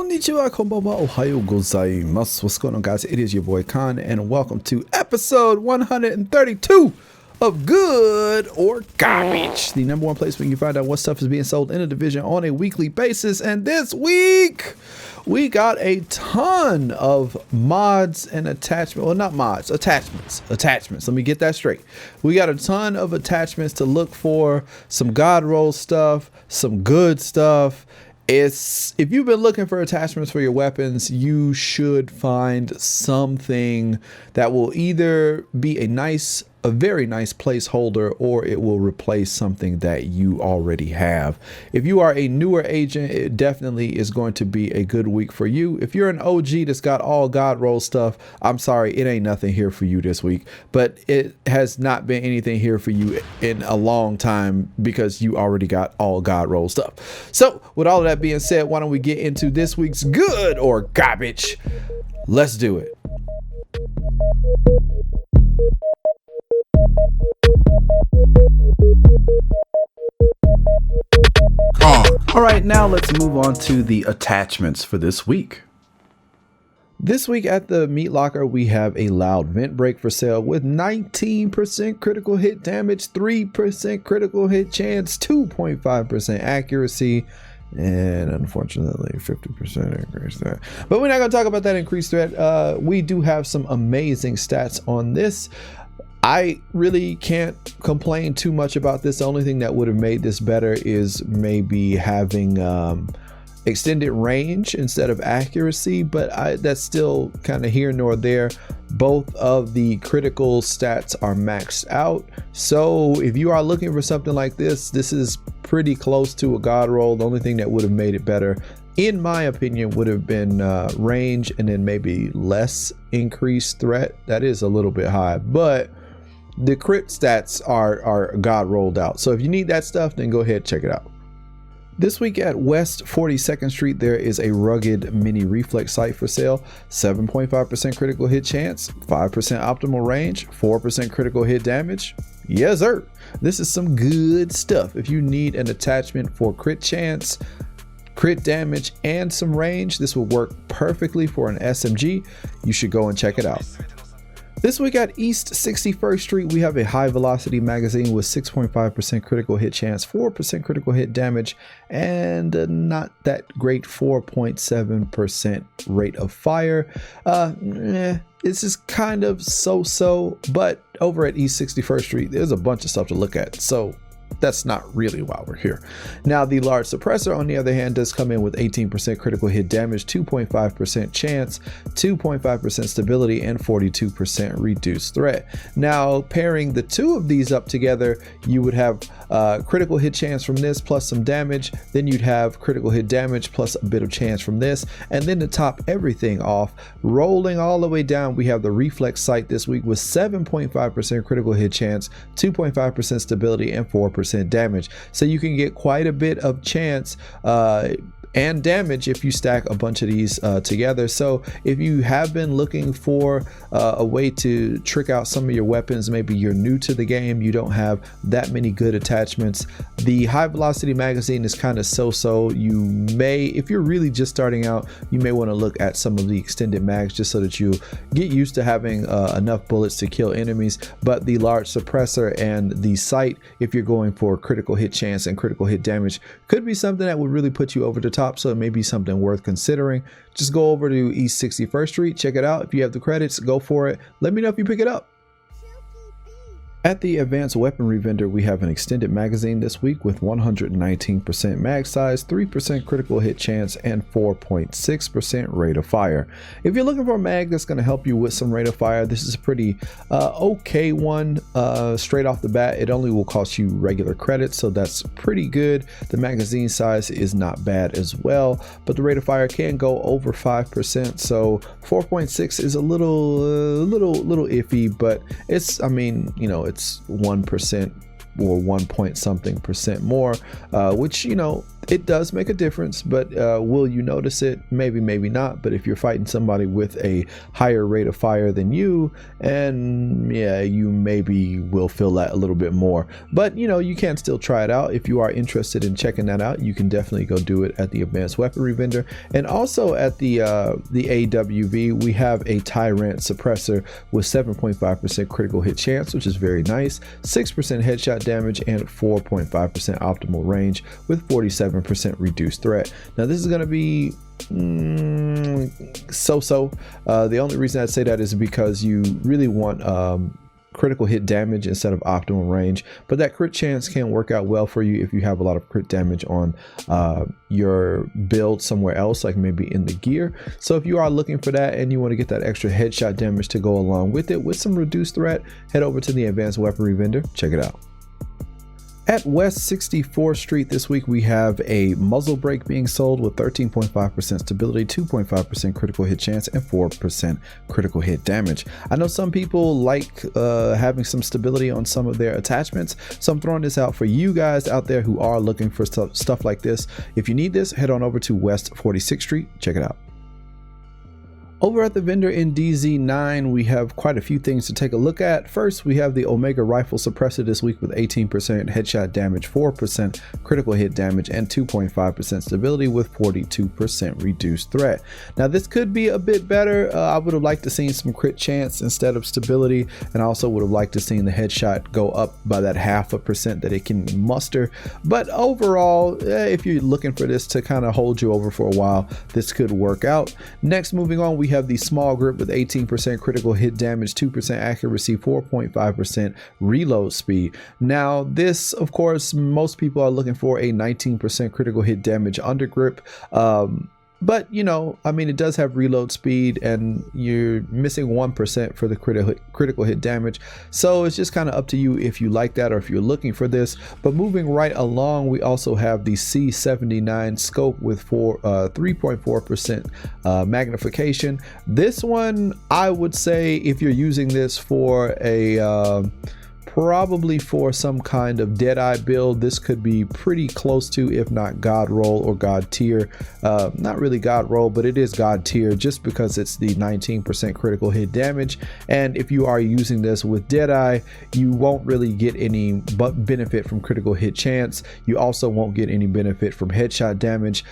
Konnichiwa, konbanwa, ohayo gozaimasu. What's going on, guys? It is your boy Khan, and welcome to episode 132 of Good or Garbage, the number one place where you can find out what stuff is being sold in a division on a weekly basis. And this week, we got a ton of mods and attachments. Well, not mods, attachments. Let me get that straight. We got a ton of attachments to look for, some God roll stuff, some good stuff. If you've been looking for attachments for your weapons, you should find something that will either be a very nice placeholder, or it will replace something that you already have. If you are a newer agent, it definitely is going to be a good week for you. If you're an OG that's got all God roll stuff, I'm sorry, it ain't nothing here for you this week, but it has not been anything here for you in a long time because you already got all God roll stuff. So with all of that being said, why don't we get into this week's Good or Garbage? Let's do it. All right, now let's move on to the attachments for this week. This week at the Meat Locker, we have a loud vent break for sale with 19% critical hit damage, 3% critical hit chance, 2.5% accuracy, and unfortunately 50% increase threat. But we're not going to talk about that increased threat. We do have some amazing stats on this. I really can't complain too much about this. The only thing that would have made this better is maybe having extended range instead of accuracy, but that's still kind of here nor there. Both of the critical stats are maxed out, so if you are looking for something like this is pretty close to a God roll. The only thing that would have made it better, in my opinion, would have been range and then maybe less increased threat. That is a little bit high, but the crit stats are God rolled out. So if you need that stuff, then go ahead, check it out. This week at West 42nd Street, there is a rugged mini reflex sight for sale. 7.5% critical hit chance, 5% optimal range, 4% critical hit damage. Yes, sir. This is some good stuff. If you need an attachment for crit chance, crit damage, and some range, this will work perfectly for an SMG. You should go and check it out. This week at East 61st Street, we have a high velocity magazine with 6.5% critical hit chance, 4% critical hit damage, and not that great 4.7% rate of fire. It's just kind of so-so, but over at East 61st Street, there's a bunch of stuff to look at. So that's not really why we're here. Now, the large suppressor, on the other hand, does come in with 18% critical hit damage, 2.5% chance, 2.5% stability, and 42% reduced threat. Now, pairing the two of these up together, you would have critical hit chance from this plus some damage. Then you'd have critical hit damage plus a bit of chance from this. And then to top everything off, rolling all the way down, we have the reflex sight this week with 7.5% critical hit chance, 2.5% stability, and 4% damage. So you can get quite a bit of chance and damage if you stack a bunch of these together. So if you have been looking for a way to trick out some of your weapons, maybe you're new to the game, you don't have that many good attachments, the high velocity magazine is kind of so-so. You may, if you're really just starting out, you may want to look at some of the extended mags just so that you get used to having enough bullets to kill enemies. But the large suppressor and the sight, if you're going for critical hit chance and critical hit damage, could be something that would really put you over the top. So it may be something worth considering. Just go over to East 61st Street, check it out. If you have the credits, go for it. Let me know if you pick it up. At the advanced weaponry vendor, we have an extended magazine this week with 119% mag size, 3% critical hit chance, and 4.6% rate of fire. If you're looking for a mag that's going to help you with some rate of fire, this is a pretty okay one. Straight off the bat, it only will cost you regular credits, so that's pretty good. The magazine size is not bad as well, but the rate of fire can go over 5%, so 4.6 is a little iffy, but it's, I mean, you know, it's 1% or 1 point something percent more, which, you know, It does make a difference, but will you notice it? Maybe, maybe not. But if you're fighting somebody with a higher rate of fire than you, and yeah, you maybe will feel that a little bit more. But you know, you can still try it out. If you are interested in checking that out, you can definitely go do it at the advanced weaponry vendor. And also at the AWV, we have a Ti-RANT suppressor with 7.5% critical hit chance, which is very nice, 6% headshot damage, and 4.5% optimal range with 47% reduced threat. Now this is going to be so-so. The only reason I'd say that is because you really want critical hit damage instead of optimal range, but that crit chance can work out well for you if you have a lot of crit damage on your build somewhere else, like maybe in the gear. So if you are looking for that and you want to get that extra headshot damage to go along with it with some reduced threat, head over to the advanced weaponry vendor. Check it out. At West 64th Street this week, we have a muzzle brake being sold with 13.5% stability, 2.5% critical hit chance, and 4% critical hit damage. I know some people like having some stability on some of their attachments, so I'm throwing this out for you guys out there who are looking for stuff like this. If you need this, head on over to West 46th Street. Check it out. Over at the vendor in DZ9, we have quite a few things to take a look at. First, we have the Omega Rifle Suppressor this week with 18% headshot damage, 4% critical hit damage, and 2.5% stability with 42% reduced threat. Now, this could be a bit better. I would have liked to seen some crit chance instead of stability, and I also would have liked to seen the headshot go up by that 0.5% that it can muster. But overall, if you're looking for this to kind of hold you over for a while, this could work out. Next, moving on, we have the small grip with 18% critical hit damage, 2% accuracy, 4.5% reload speed. Now this, of course, most people are looking for a 19% critical hit damage undergrip. But you know, I mean, it does have reload speed and you're missing 1% for the critical hit damage. So it's just kind of up to you if you like that or if you're looking for this. But moving right along, we also have the C79 scope with 3.4% magnification. This one, I would say if you're using this for a probably for some kind of Deadeye build, this could be pretty close to, if not God roll or God tier. Not really God roll, but it is God tier just because it's the 19% critical hit damage. And if you are using this with Deadeye, you won't really get any benefit from critical hit chance. You also won't get any benefit from headshot damage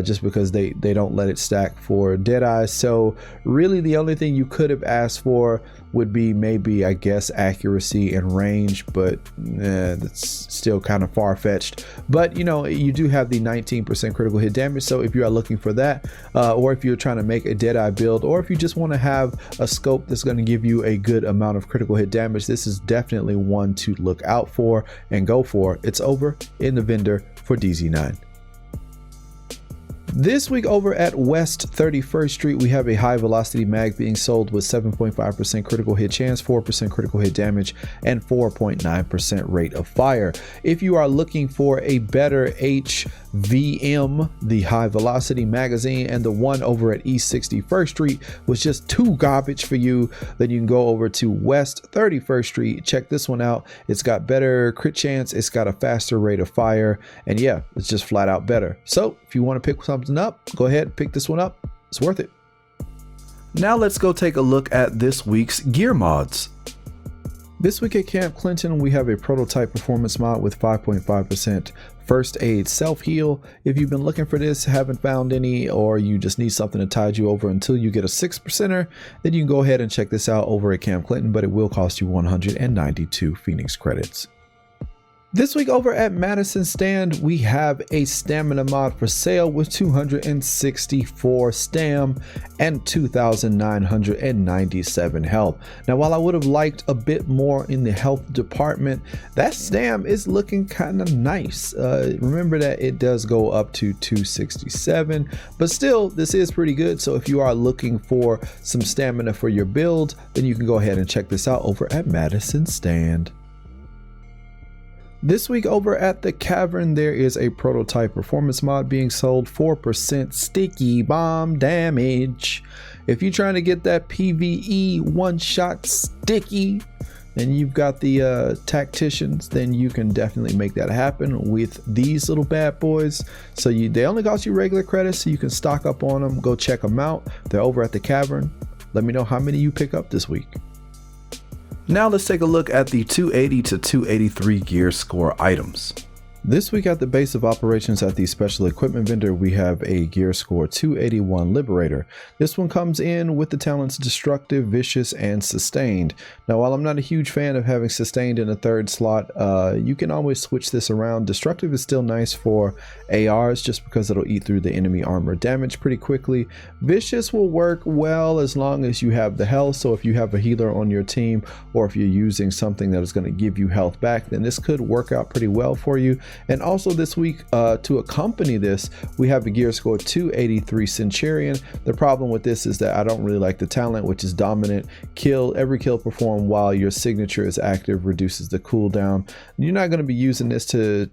just because they don't let it stack for Deadeye. So really the only thing you could have asked for would be maybe, I guess, accuracy and range, but that's still kind of far-fetched. But you know, you do have the 19% critical hit damage, so if you are looking for that, or if you're trying to make a Deadeye build, or if you just want to have a scope that's going to give you a good amount of critical hit damage, this is definitely one to look out for and go for. It's over in the vendor for DZ9. This week over at West 31st Street, we have a high velocity mag being sold with 7.5% critical hit chance, 4% critical hit damage, and 4.9% rate of fire. If you are looking for a better HVM, the high velocity magazine, and the one over at East 61st Street was just too garbage for you, then you can go over to West 31st Street. Check this one out. It's got better crit chance, it's got a faster rate of fire, and yeah, it's just flat out better. So if you want to pick something up, go ahead and pick this one up. It's worth it. Now let's go take a look at this week's gear mods. This week at Camp Clinton, we have a prototype performance mod with 5.5% first aid self-heal. If you've been looking for this, haven't found any, or you just need something to tide you over until you get a 6%er, then you can go ahead and check this out over at Camp Clinton, but it will cost you 192 Phoenix credits. This week over at Madison Stand, we have a stamina mod for sale with 264 stam and 2,997 health. Now, while I would have liked a bit more in the health department, that stam is looking kind of nice. Remember that it does go up to 267, but still, this is pretty good. So if you are looking for some stamina for your build, then you can go ahead and check this out over at Madison Stand. This week over at the Cavern, there is a prototype performance mod being sold, 4% sticky bomb damage. If you're trying to get that PvE one-shot sticky, and you've got the tacticians, then you can definitely make that happen with these little bad boys. So they only cost you regular credits, so you can stock up on them. Go check them out. They're over at the cavern. Let me know how many you pick up this week. Now let's take a look at the 280 to 283 gear score items. This week at the base of operations at the special equipment vendor, we have a gear score 281 Liberator. This one comes in with the talents Destructive, Vicious, and Sustained. Now, while I'm not a huge fan of having Sustained in a third slot, you can always switch this around. Destructive is still nice for ARs just because it'll eat through the enemy armor damage pretty quickly. Vicious will work well as long as you have the health. So if you have a healer on your team, or if you're using something that is going to give you health back, then this could work out pretty well for you. And also this week, to accompany this, we have the gear score 283 Centurion. The problem with this is that I don't really like the talent, which is Dominant. Every kill performed while your signature is active reduces the cooldown. You're not going to be using this to,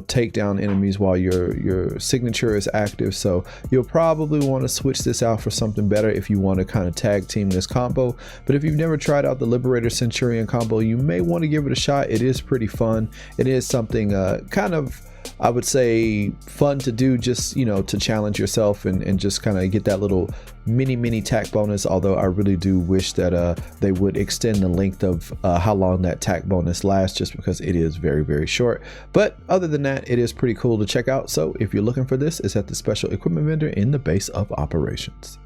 take down enemies while your signature is active. So you'll probably want to switch this out for something better if you want to kind of tag team this combo. But if you've never tried out the Liberator Centurion combo, you may want to give it a shot. It is pretty fun. It is something kind of, I would say, fun to do, just to challenge yourself and just kind of get that little mini tack bonus. Although I really do wish that they would extend the length of how long that tack bonus lasts, just because it is very short. But other than that, it is pretty cool to check out. So if you're looking for this, it's at the special equipment vendor in the base of operations.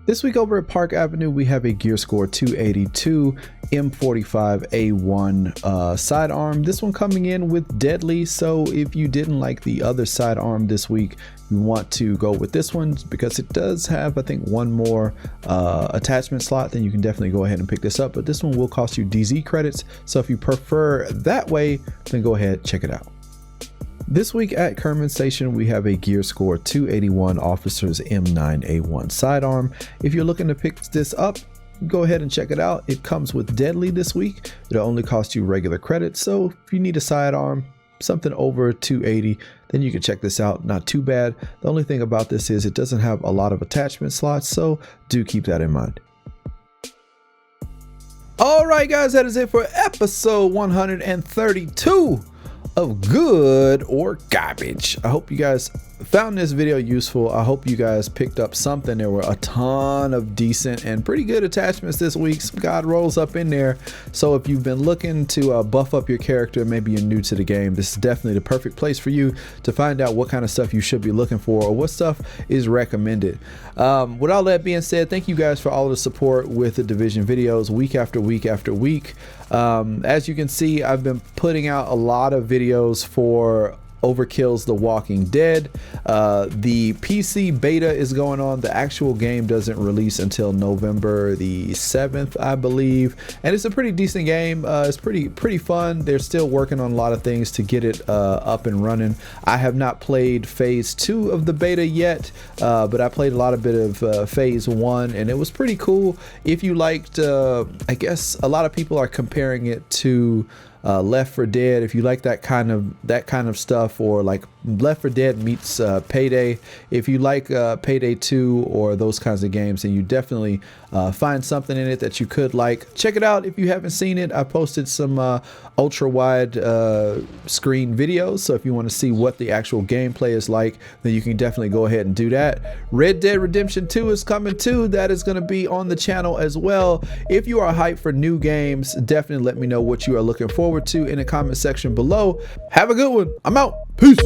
This week over at Park Avenue, we have a gear score 282 M45A1 sidearm. This one coming in with Deadly. So if you didn't like the other sidearm this week, you want to go with this one because it does have, I think, one more attachment slot. Then you can definitely go ahead and pick this up. But this one will cost you DZ credits. So if you prefer that way, then go ahead, check it out. This week at Kerman Station, we have a gear score 281 Officer's M9A1 sidearm. If you're looking to pick this up, go ahead and check it out. It comes with Deadly this week. It'll only cost you regular credits. So if you need a sidearm, something over 280, then you can check this out. Not too bad. The only thing about this is it doesn't have a lot of attachment slots, so do keep that in mind. All right, guys, that is it for episode 132 of Good or Garbage. I hope you guys found this video useful. I hope you guys picked up something. There were a ton of decent and pretty good attachments this week. Some god rolls up in there. So if you've been looking to buff up your character, maybe you're new to the game, this is definitely the perfect place for you to find out what kind of stuff you should be looking for or what stuff is recommended. With all that being said, thank you guys for all of the support with the Division videos week after week after week. As you can see, I've been putting out a lot of videos for Overkill's The Walking Dead. The PC beta is going on. The actual game doesn't release until November the 7th, I believe, and it's a pretty decent game. It's pretty fun. They're still working on a lot of things to get it up and running. I have not played phase 2 of the beta yet, but I played a lot of phase 1, and it was pretty cool. If you liked, I guess a lot of people are comparing it to Left 4 Dead. If you like that kind of stuff, or like Left 4 Dead meets Payday, if you like Payday 2 or those kinds of games, then you definitely find something in it that you could like. Check it out if you haven't seen it. I posted some ultra wide screen videos, so if you want to see what the actual gameplay is like, then you can definitely go ahead and do that. Red Dead Redemption 2 is coming too. That is going to be on the channel as well. If you are hyped for new games, definitely let me know what you are looking forward to in the comment section below. Have a good one. I'm out. Peace.